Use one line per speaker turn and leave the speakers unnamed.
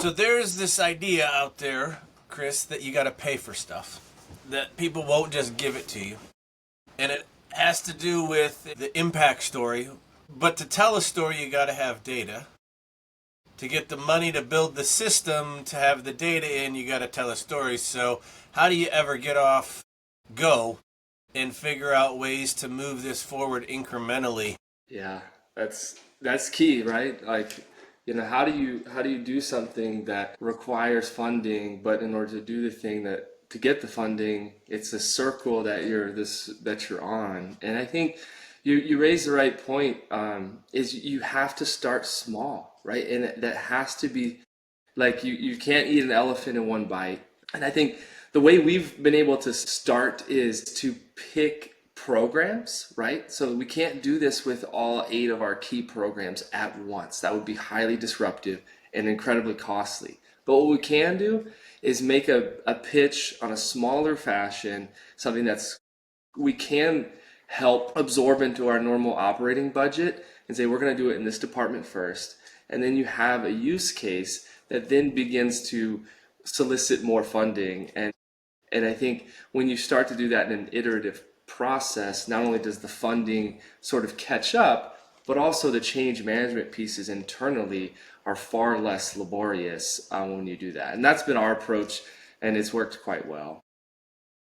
So there's this idea out there, Chris, that you got to pay for stuff, that people won't just give it to you. And it has to do with the impact story. But to tell a story, you got to have data. To get the money to build the system, to have the data in, you got to tell a story. So how do you ever go and figure out ways to move this forward incrementally?
Yeah, that's key, right? Like, how do you do something that requires funding, but in order to do the thing that to get the funding, it's a circle that you're on. And I think you raise the right point, is you have to start small, right? And that has to be like you can't eat an elephant in one bite. And I think the way we've been able to start is to pick programs, right? So we can't do this with all 8 of our key programs at once. That would be highly disruptive and incredibly costly. But what we can do is make a pitch on a smaller fashion, something that's we can help absorb into our normal operating budget and say, we're going to do it in this department first. And then you have a use case that then begins to solicit more funding. And I think when you start to do that in an iterative process, not only does the funding sort of catch up, but also the change management pieces internally are far less laborious when you do that. And that's been our approach, and it's worked quite well.